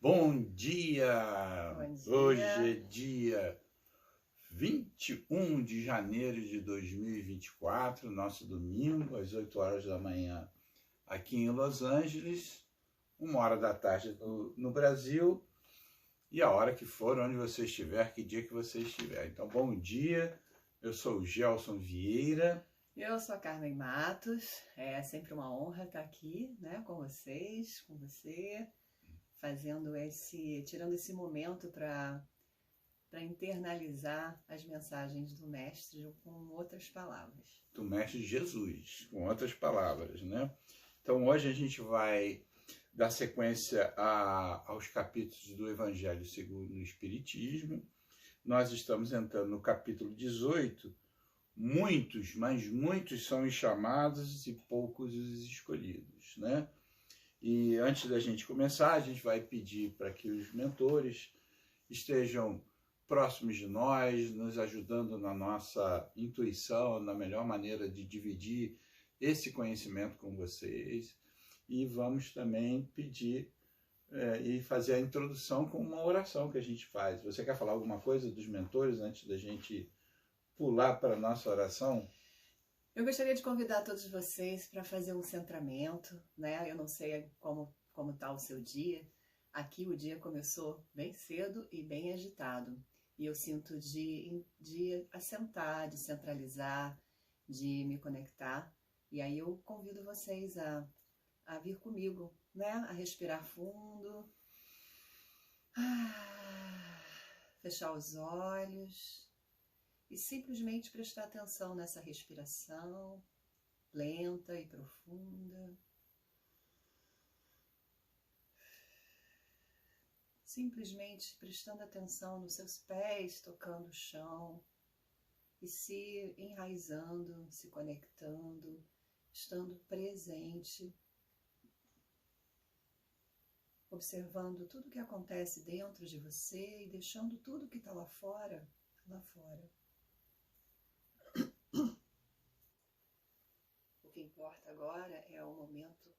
Bom dia! Bom dia. Hoje é dia 21 de janeiro de 2024, nosso domingo, às 8 horas da manhã, aqui em Los Angeles, 1 hora da tarde no Brasil, e a hora que for, onde você estiver, que dia que você estiver. Então, bom dia, eu sou o Gelson Vieira. Eu sou a Carmen Matos, é sempre uma honra estar aqui, né, com vocês, com você, tirando esse momento para internalizar as mensagens do Mestre com outras palavras. Do Mestre Jesus, com outras palavras, né? Então hoje a gente vai dar sequência aos capítulos do Evangelho segundo o Espiritismo. Nós estamos entrando no capítulo 18. Muitos, mas muitos são os chamados e poucos os escolhidos, né? E antes da gente começar, a gente vai pedir para que os mentores estejam próximos de nós, nos ajudando na nossa intuição, na melhor maneira de dividir esse conhecimento com vocês. E vamos também pedir e fazer a introdução com uma oração que a gente faz. Você quer falar alguma coisa dos mentores antes da gente pular para a nossa oração? Eu gostaria de convidar todos vocês para fazer um centramento, né? Eu não sei como está o seu dia. Aqui o dia começou bem cedo e bem agitado. E eu sinto de assentar, de centralizar, de me conectar. E aí eu convido vocês a vir comigo, né? A respirar fundo. Fechar os olhos. E simplesmente prestar atenção nessa respiração lenta e profunda. Simplesmente prestando atenção nos seus pés tocando o chão e se enraizando, se conectando, estando presente, observando tudo que acontece dentro de você e deixando tudo que está lá fora, lá fora. O que importa agora é o momento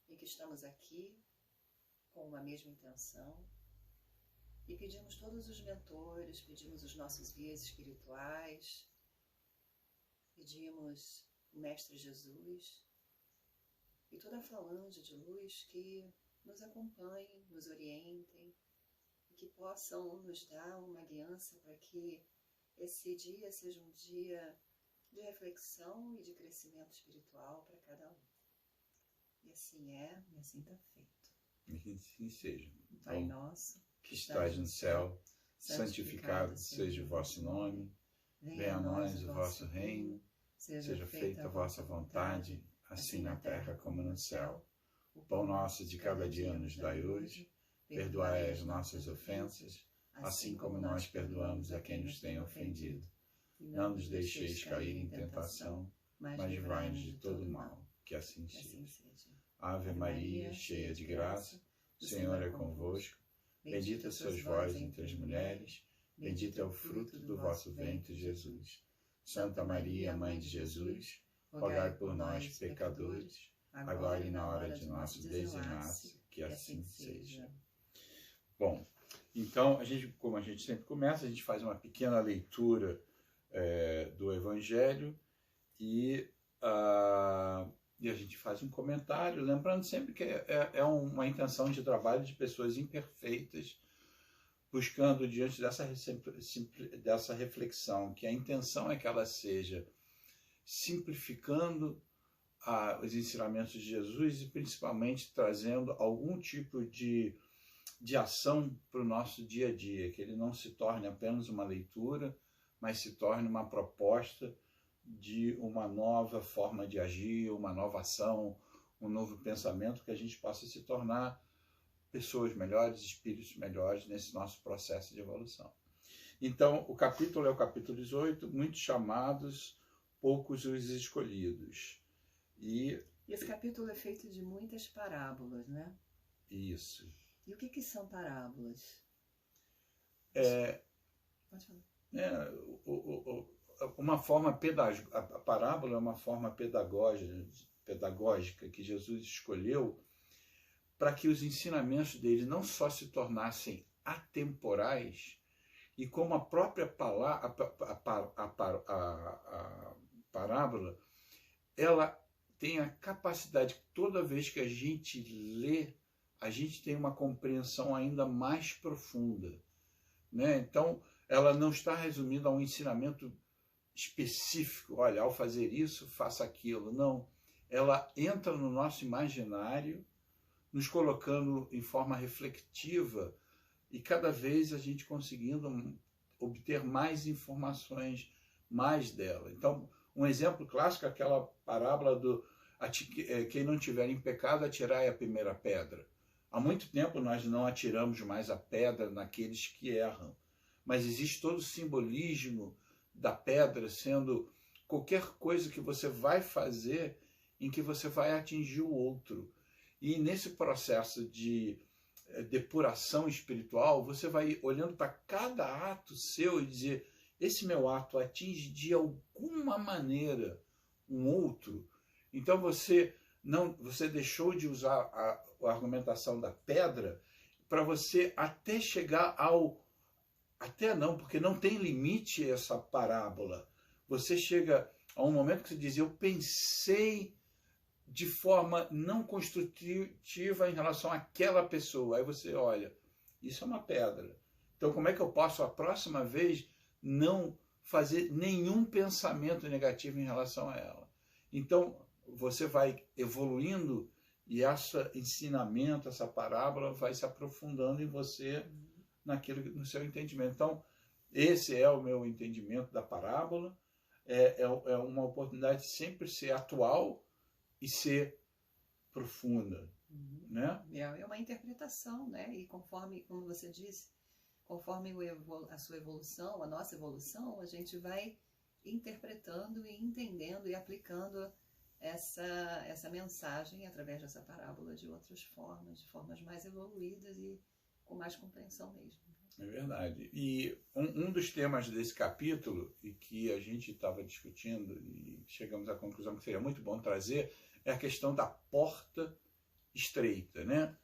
em que estamos aqui com uma mesma intenção e pedimos todos os mentores, pedimos os nossos guias espirituais, pedimos o Mestre Jesus e toda a falange de luz que nos acompanhem, nos orientem e que possam nos dar uma guiança para que esse dia seja um dia de reflexão e de crescimento espiritual para cada um. E assim é, e assim está feito. E que assim seja. Pai nosso, que estás no céu, santificado seja o vosso nome, venha a nós o vosso reino, seja feita a vossa vontade, assim na terra como no céu. O pão nosso de cada dia nos dai hoje, perdoai as nossas ofensas, assim como nós perdoamos a quem nos tem ofendido. Não nos deixeis cair em tentação, mas livrai-nos de todo mal, que assim seja. Ave Maria, cheia de graça, o Senhor é convosco. Bendita sois vós entre as mulheres, bendito é o fruto do vosso ventre, Jesus. Santa Maria, Mãe de Jesus, rogai por nós, pecadores, agora e na hora de nosso desenlace, que assim seja. Bom, então, como a gente sempre começa, a gente faz uma pequena leitura do Evangelho e a gente faz um comentário, lembrando sempre que é uma intenção de trabalho de pessoas imperfeitas, buscando diante dessa reflexão, que a intenção é que ela seja simplificando os ensinamentos de Jesus e principalmente trazendo algum tipo de ação para o nosso dia a dia, que ele não se torne apenas uma leitura, mas se torne uma proposta de uma nova forma de agir, uma nova ação, um novo pensamento, que a gente possa se tornar pessoas melhores, espíritos melhores nesse nosso processo de evolução. Então, o capítulo é o capítulo 18, muitos chamados, poucos os escolhidos. E esse capítulo é feito de muitas parábolas, né? Isso. E o que são parábolas? Pode falar. Uma forma pedagógica, a parábola é uma forma pedagógica que Jesus escolheu para que os ensinamentos dele não só se tornassem atemporais, e como a própria parábola, ela tem a capacidade, toda vez que a gente lê, a gente tem uma compreensão ainda mais profunda, né? Então, ela não está resumida a um ensinamento específico, olha, ao fazer isso, faça aquilo. Não, ela entra no nosso imaginário, nos colocando em forma reflexiva, e cada vez a gente conseguindo obter mais informações mais dela. Então, um exemplo clássico é aquela parábola do quem não tiver em pecado, atirai a primeira pedra. Há muito tempo nós não atiramos mais a pedra naqueles que erram, mas existe todo o simbolismo da pedra sendo qualquer coisa que você vai fazer em que você vai atingir o outro. E nesse processo de depuração espiritual, você vai olhando para cada ato seu e dizer, esse meu ato atinge de alguma maneira um outro. Então você deixou de usar a argumentação da pedra para você até chegar até não, porque não tem limite essa parábola. Você chega a um momento que você diz, eu pensei de forma não construtiva em relação àquela pessoa. Aí você olha, isso é uma pedra. Então como é que eu posso, a próxima vez, não fazer nenhum pensamento negativo em relação a ela? Então você vai evoluindo e esse ensinamento, essa parábola vai se aprofundando em você, no seu entendimento. Então esse é o meu entendimento da parábola. É uma oportunidade de sempre ser atual e ser profunda, né? É uma interpretação, né? E conforme, como você disse, conforme a sua evolução, a nossa evolução, a gente vai interpretando e entendendo e aplicando essa mensagem através dessa parábola de outras formas, de formas mais evoluídas e com mais compreensão mesmo. É verdade. E um dos temas desse capítulo, e que a gente estava discutindo e chegamos à conclusão que seria muito bom trazer, é a questão da porta estreita, né?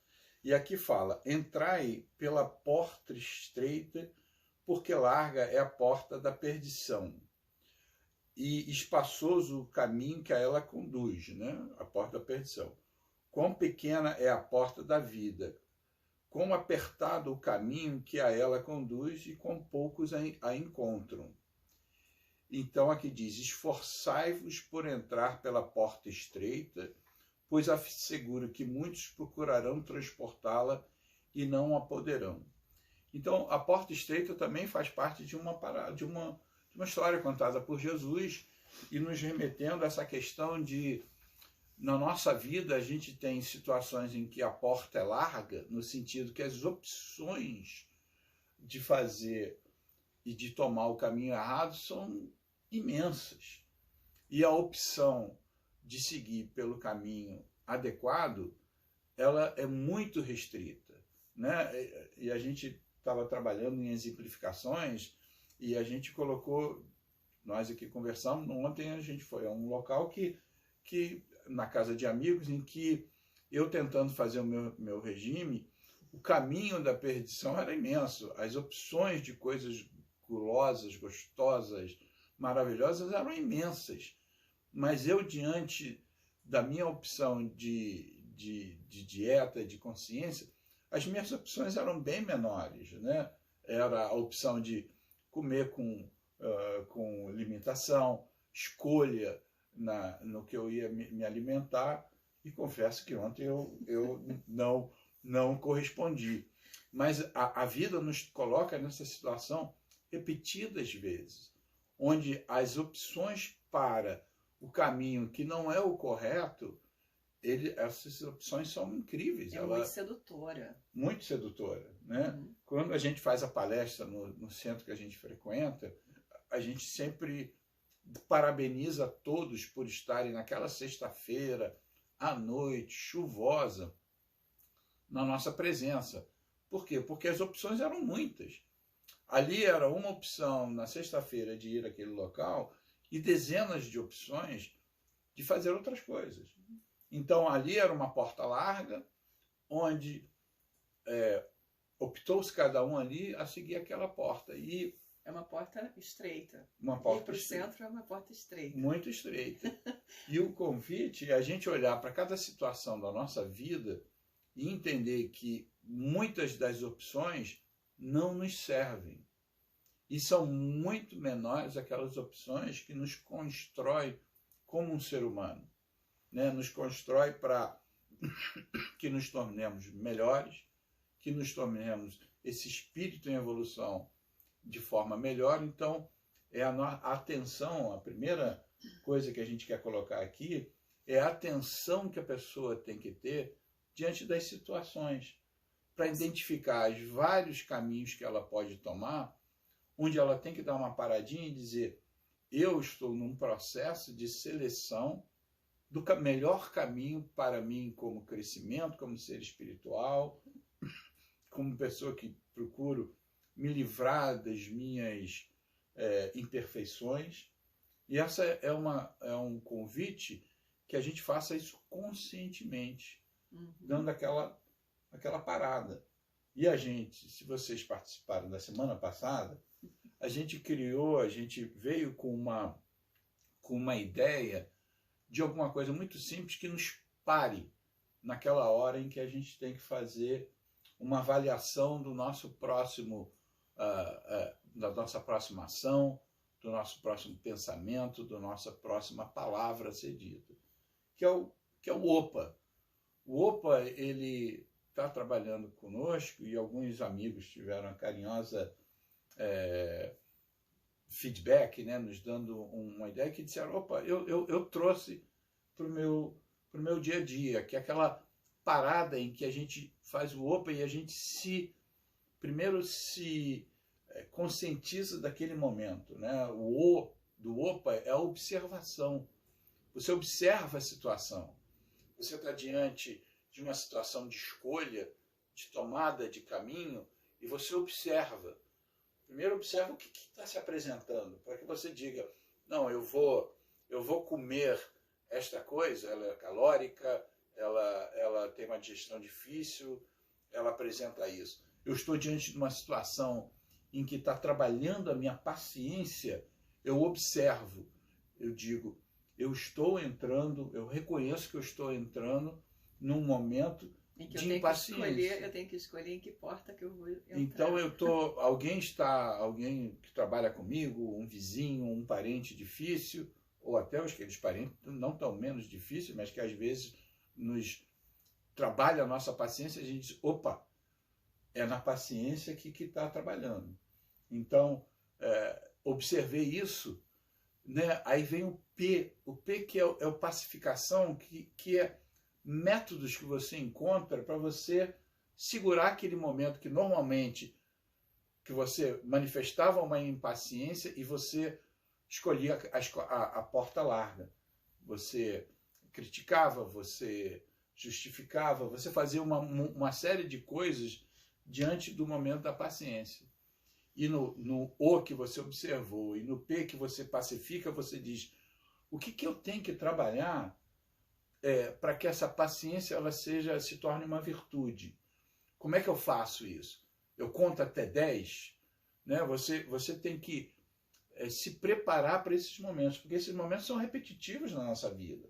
E aqui fala, entrai pela porta estreita, porque larga é a porta da perdição, e espaçoso o caminho que a ela conduz, né? A porta da perdição. Quão pequena é a porta da vida, quão apertado o caminho que a ela conduz, e quão poucos a encontram. Então aqui diz, esforçai-vos por entrar pela porta estreita, pois asseguro que muitos procurarão transportá-la e não a poderão. Então a porta estreita também faz parte de uma história contada por Jesus, e nos remetendo a essa questão de, na nossa vida, a gente tem situações em que a porta é larga, no sentido que as opções de fazer e de tomar o caminho errado são imensas. E a opção de seguir pelo caminho adequado, ela é muito restrita, né? E a gente estava trabalhando em exemplificações, e a gente colocou, nós aqui conversamos, ontem a gente foi a um local que na casa de amigos, em que eu tentando fazer o meu regime, o caminho da perdição era imenso. As opções de coisas gulosas, gostosas, maravilhosas eram imensas. Mas eu, diante da minha opção de dieta, de consciência, as minhas opções eram bem menores, né? Era a opção de comer com limitação, escolha no que eu ia me alimentar, e confesso que ontem eu não correspondi. Mas a vida nos coloca nessa situação repetidas vezes, onde as opções para o caminho que não é o correto, essas opções são incríveis. Muito sedutora. Muito sedutora, né? Quando a gente faz a palestra no centro que a gente frequenta, a gente sempre parabeniza todos por estarem naquela sexta-feira, à noite, chuvosa, na nossa presença. Por quê? Porque as opções eram muitas. Ali era uma opção, na sexta-feira, de ir àquele local, e dezenas de opções de fazer outras coisas. Então ali era uma porta larga, onde optou-se cada um ali a seguir aquela porta. E é uma porta estreita. Uma porta ir para o centro é uma porta estreita. Muito estreita. E o convite é a gente olhar para cada situação da nossa vida e entender que muitas das opções não nos servem. E são muito menores aquelas opções que nos constrói como um ser humano, né? Nos constrói para que nos tornemos melhores, que nos tornemos esse espírito em evolução de forma melhor. Então, a atenção, a primeira coisa que a gente quer colocar aqui é a atenção que a pessoa tem que ter diante das situações, para identificar os vários caminhos que ela pode tomar, onde ela tem que dar uma paradinha e dizer: eu estou num processo de seleção do melhor caminho para mim como crescimento, como ser espiritual, como pessoa que procuro me livrar das minhas imperfeições. E essa é um convite que a gente faça isso conscientemente, dando aquela parada. E a gente, se vocês participaram da semana passada, a gente veio com uma ideia de alguma coisa muito simples que nos pare naquela hora em que a gente tem que fazer uma avaliação do nosso próximo, da nossa próxima ação, do nosso próximo pensamento, da nossa próxima palavra a ser dita, que é o OPA. O OPA, ele está trabalhando conosco e alguns amigos tiveram a carinhosa feedback, né, nos dando uma ideia, que disseram: opa, eu trouxe para o meu dia a dia, que é aquela parada em que a gente faz o OPA e a gente primeiro se conscientiza daquele momento, né? O O do OPA é a observação. Você observa a situação. Você está diante de uma situação de escolha, de tomada de caminho, e você observa. Primeiro observa o que está se apresentando, para que você diga: não, eu vou comer esta coisa, ela é calórica, ela tem uma digestão difícil, ela apresenta isso. Eu estou diante de uma situação em que está trabalhando a minha paciência, eu observo, eu digo: eu estou entrando, eu reconheço que eu estou entrando num momento de impaciência. Eu tenho que escolher em que porta que eu vou entrar. Então alguém que trabalha comigo, um vizinho, um parente difícil, ou até aqueles parentes não tão menos difíceis, mas que às vezes nos trabalha a nossa paciência, a gente diz: opa, é na paciência que está trabalhando. Então, observei isso, né? Aí vem o P que é o pacificação, que é métodos que você encontra para você segurar aquele momento que normalmente que você manifestava uma impaciência e você escolhia a porta larga. Você criticava, você justificava, você fazia uma série de coisas diante do momento da paciência. E no O que você observou e no P que você pacifica, você diz: o que eu tenho que trabalhar para que essa paciência ela se torne uma virtude? Como é que eu faço isso? Eu conto até 10? Né? Você tem que se preparar para esses momentos, porque esses momentos são repetitivos na nossa vida.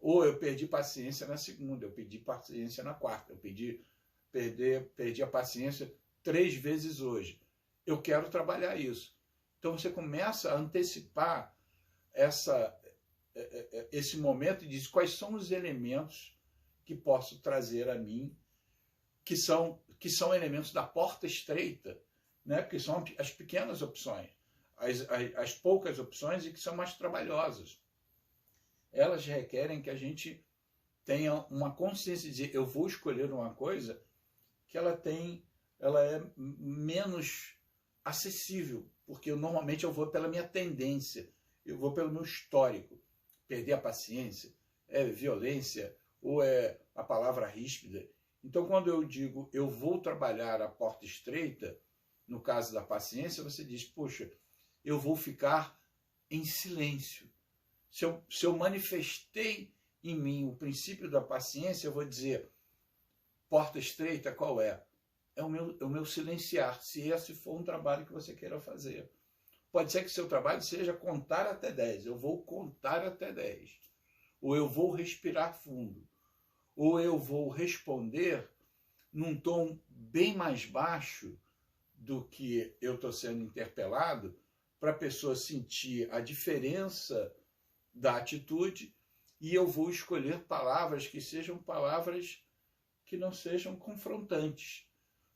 Ou eu perdi paciência na segunda, eu perdi paciência na quarta, eu perdi a paciência 3 vezes hoje. Eu quero trabalhar isso. Então você começa a antecipar esse momento e diz: quais são os elementos que posso trazer a mim, que são elementos da porta estreita, né? Porque são as pequenas opções, as poucas opções, e que são mais trabalhosas. Elas requerem que a gente tenha uma consciência de dizer: eu vou escolher uma coisa que ela é menos acessível, porque normalmente eu vou pela minha tendência, eu vou pelo meu histórico. Perder a paciência é violência ou é a palavra ríspida. Então, quando eu digo eu vou trabalhar a porta estreita, no caso da paciência, você diz: poxa, eu vou ficar em silêncio. Se eu manifestei em mim o princípio da paciência, eu vou dizer: porta estreita qual é? É o meu silenciar, se esse for um trabalho que você queira fazer. Pode ser que seu trabalho seja contar até 10. Eu vou contar até 10. Ou eu vou respirar fundo. Ou eu vou responder num tom bem mais baixo do que eu estou sendo interpelado, para a pessoa sentir a diferença da atitude, e eu vou escolher palavras que sejam palavras que não sejam confrontantes.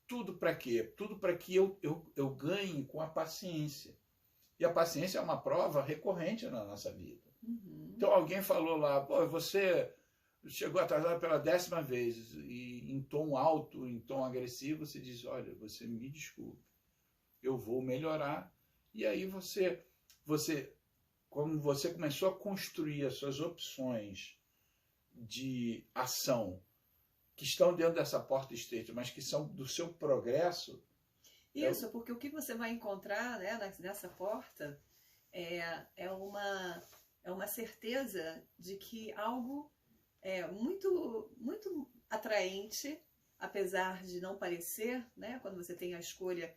Tudo para quê? Tudo para que eu ganhe com a paciência. E a paciência é uma prova recorrente na nossa vida. Uhum. Então alguém falou lá, pô, você chegou atrasado pela 10ª vez, e em tom alto, em tom agressivo, você diz, olha, você me desculpe, eu vou melhorar. E aí quando você começou a construir as suas opções de ação, que estão dentro dessa porta estreita, mas que são do seu progresso. Isso, porque o que você vai encontrar, né, nessa porta é uma certeza de que algo muito, muito atraente, apesar de não parecer, né, quando você tem a escolha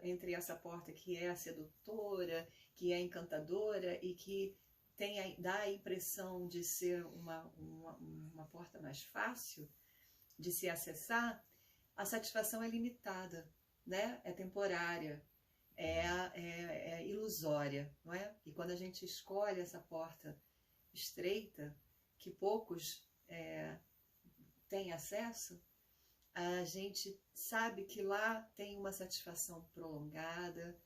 entre essa porta que é sedutora, que é encantadora e que dá a impressão de ser uma porta mais fácil de se acessar, a satisfação é limitada, né? É temporária, é ilusória, não é? E quando a gente escolhe essa porta estreita, que poucos têm acesso, a gente sabe que lá tem uma satisfação prolongada,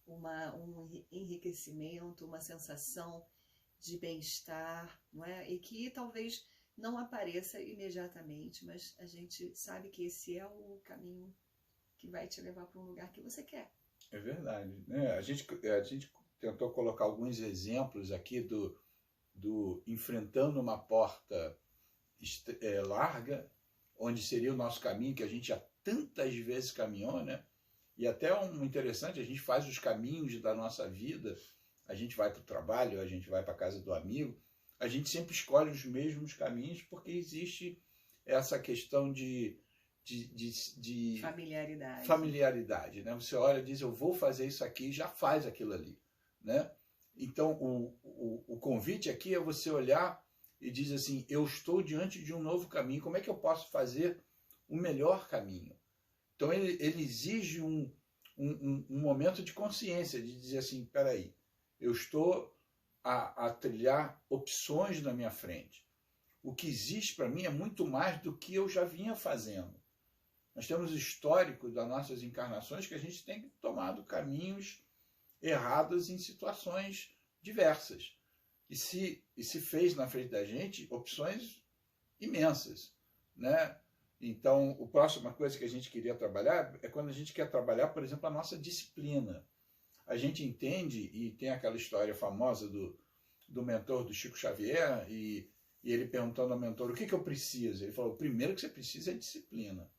um enriquecimento, uma sensação de bem-estar, não é? E que talvez não apareça imediatamente, mas a gente sabe que esse é o caminho que vai te levar para um lugar que você quer. É verdade, né? A gente tentou colocar alguns exemplos aqui do enfrentando uma porta larga, onde seria o nosso caminho, que a gente já tantas vezes caminhou, né? E até um interessante, a gente faz os caminhos da nossa vida, a gente vai para o trabalho, a gente vai para a casa do amigo, a gente sempre escolhe os mesmos caminhos, porque existe essa questão de familiaridade, né? Você olha e diz, eu vou fazer isso aqui, e já faz aquilo ali, né? Então, o convite aqui é você olhar e diz assim, eu estou diante de um novo caminho, como é que eu posso fazer o melhor caminho? Então, ele exige um momento de consciência, de dizer assim, peraí, eu estou a trilhar opções na minha frente. O que existe para mim é muito mais do que eu já vinha fazendo. Nós temos histórico das nossas encarnações que a gente tem tomado caminhos errados em situações diversas. E se fez na frente da gente opções imensas, né? Então, a próxima coisa que a gente queria trabalhar é quando a gente quer trabalhar, por exemplo, a nossa disciplina. A gente entende, e tem aquela história famosa do mentor do Chico Xavier, e ele perguntando ao mentor, o que eu preciso? Ele falou, o primeiro que você precisa é disciplina.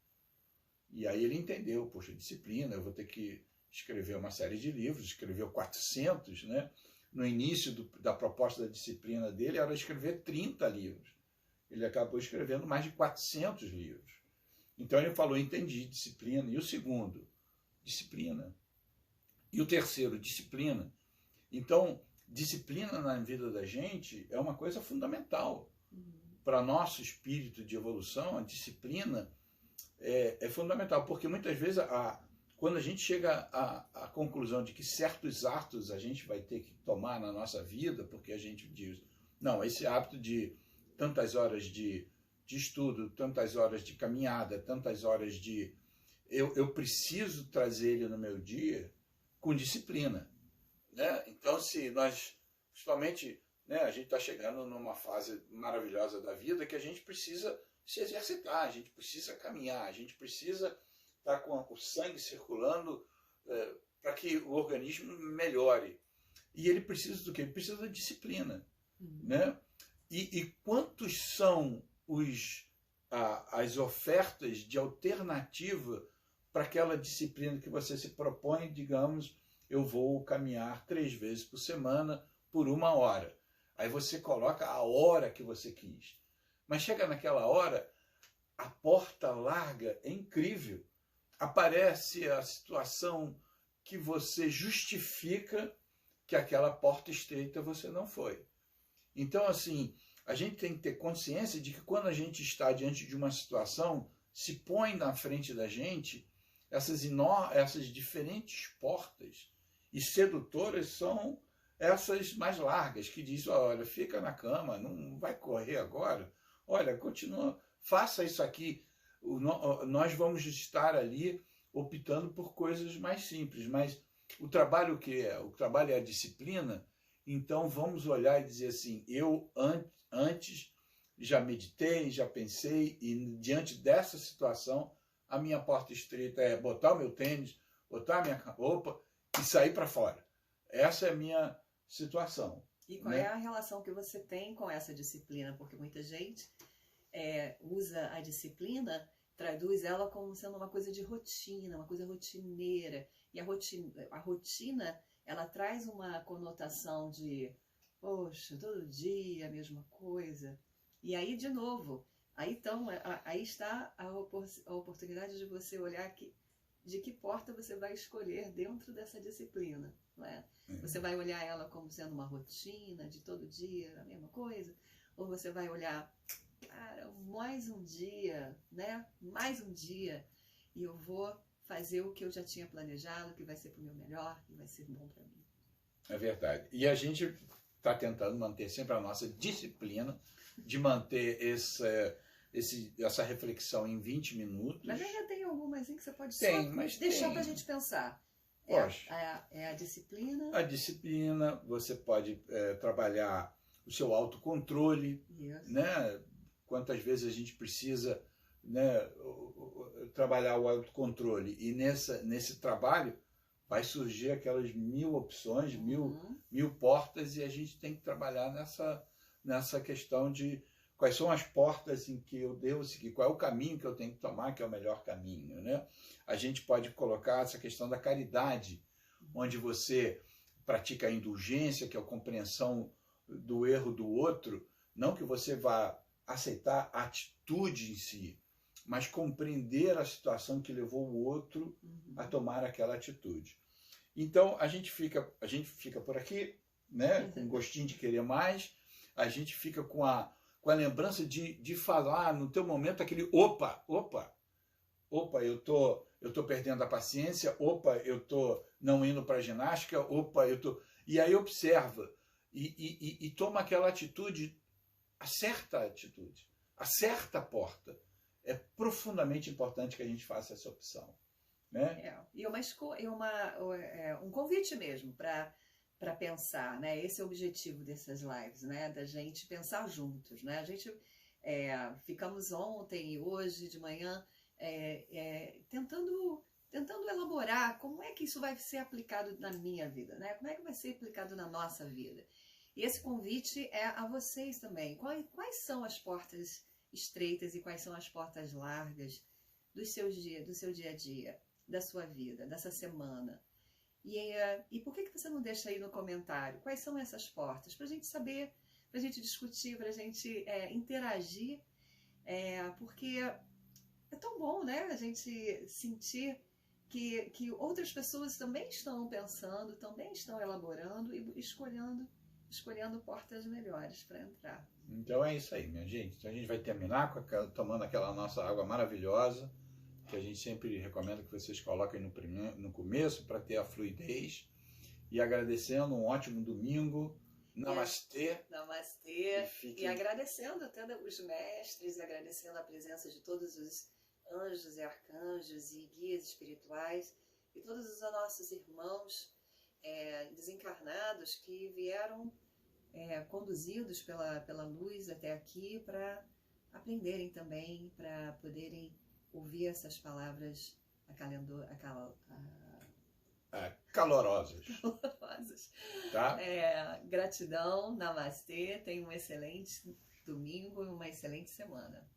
E aí ele entendeu, poxa, disciplina, eu vou ter que escrever uma série de livros, escreveu 400, né? No início da proposta da disciplina dele era escrever 30 livros. Ele acabou escrevendo mais de 400 livros. Então ele falou, entendi, disciplina. E o segundo, disciplina. E o terceiro, disciplina. Então, disciplina na vida da gente é uma coisa fundamental. Para nosso espírito de evolução, a disciplina é fundamental, porque muitas vezes quando a gente chega à conclusão de que certos atos a gente vai ter que tomar na nossa vida, porque a gente diz, não, esse hábito de tantas horas de estudo, tantas horas de caminhada, tantas horas de... Eu preciso trazer ele no meu dia com disciplina, né? Então, se nós, principalmente, né, a gente está chegando numa fase maravilhosa da vida que a gente precisa se exercitar, a gente precisa caminhar, a gente precisa estar com o sangue circulando para que o organismo melhore. E ele precisa do quê? Ele precisa da disciplina, né? E quantos são as ofertas de alternativa para aquela disciplina que você se propõe, digamos, eu vou caminhar 3 vezes por semana por 1 hora. Aí você coloca a hora que você quis. Mas chega naquela hora, a porta larga é incrível. Aparece a situação que você justifica que aquela porta estreita você não foi. Então, assim, a gente tem que ter consciência de que quando a gente está diante de uma situação, se põe na frente da gente essas diferentes portas, e sedutoras são essas mais largas, que diz, olha, fica na cama, não vai correr agora, olha, continua, faça isso aqui, nós vamos estar ali optando por coisas mais simples, mas o trabalho o que é? O trabalho é a disciplina. Então vamos olhar e dizer assim, eu antes já meditei, já pensei, e diante dessa situação, a minha porta estreita é botar o meu tênis, botar a minha roupa e sair para fora. Essa é a minha situação. E qual é a relação que você tem com essa disciplina? Porque muita gente usa a disciplina, traduz ela como sendo uma coisa de rotina, uma coisa rotineira. E a rotina, ela traz uma conotação de, poxa, todo dia a mesma coisa. E aí, de novo, aí está a oportunidade de você olhar de que porta você vai escolher dentro dessa disciplina. Não é? Você vai olhar ela como sendo uma rotina de todo dia, a mesma coisa? Ou você vai olhar, cara, mais um dia, né? Mais um dia, e eu vou fazer o que eu já tinha planejado, que vai ser para o meu melhor, que vai ser bom para mim. É verdade. E a gente está tentando manter sempre a nossa disciplina de manter essa reflexão em 20 minutos. Mas ainda tem algumas que você pode deixar para a gente pensar. É a disciplina. A disciplina, você pode trabalhar o seu autocontrole, né? Quantas vezes a gente precisa, né, trabalhar o autocontrole, e nesse trabalho vai surgir aquelas 1000 opções, mil portas, e a gente tem que trabalhar nessa questão de quais são as portas em que eu devo seguir, qual é o caminho que eu tenho que tomar, que é o melhor caminho, né? A gente pode colocar essa questão da caridade, onde você pratica a indulgência, que é a compreensão do erro do outro, não que você vá aceitar a atitude em si, mas compreender a situação que levou o outro a tomar aquela atitude. Então, a gente fica por aqui, né, com gostinho de querer mais, a gente fica com a lembrança de falar no teu momento aquele opa, eu tô perdendo a paciência, eu tô não indo para a ginástica, e aí observa e toma aquela atitude, acerta a atitude, acerta a porta. É profundamente importante que a gente faça essa opção, né? E um convite mesmo para pensar, né? Esse é o objetivo dessas lives, né? Da gente pensar juntos, né? A gente ficamos ontem e hoje de manhã tentando elaborar como é que isso vai ser aplicado na minha vida, né? Como é que vai ser aplicado na nossa vida? E esse convite é a vocês também. Quais são as portas estreitas e quais são as portas largas do seu dia a dia, da sua vida, dessa semana? E por que você não deixa aí no comentário quais são essas portas? Para a gente saber, para a gente discutir, para a gente interagir, porque é tão bom, né? A gente sentir que outras pessoas também estão pensando, também estão elaborando e escolhendo portas melhores para entrar. Então é isso aí, minha gente. Então a gente vai terminar tomando aquela nossa água maravilhosa, que a gente sempre recomenda que vocês coloquem no começo para ter a fluidez. E agradecendo, um ótimo domingo. Namastê. Namastê. E agradecendo até os mestres, agradecendo a presença de todos os anjos e arcanjos e guias espirituais e todos os nossos irmãos desencarnados que vieram conduzidos pela luz até aqui para aprenderem também, para poderem ouvir essas palavras calorosas. Tá? Gratidão, namastê, tenha um excelente domingo e uma excelente semana.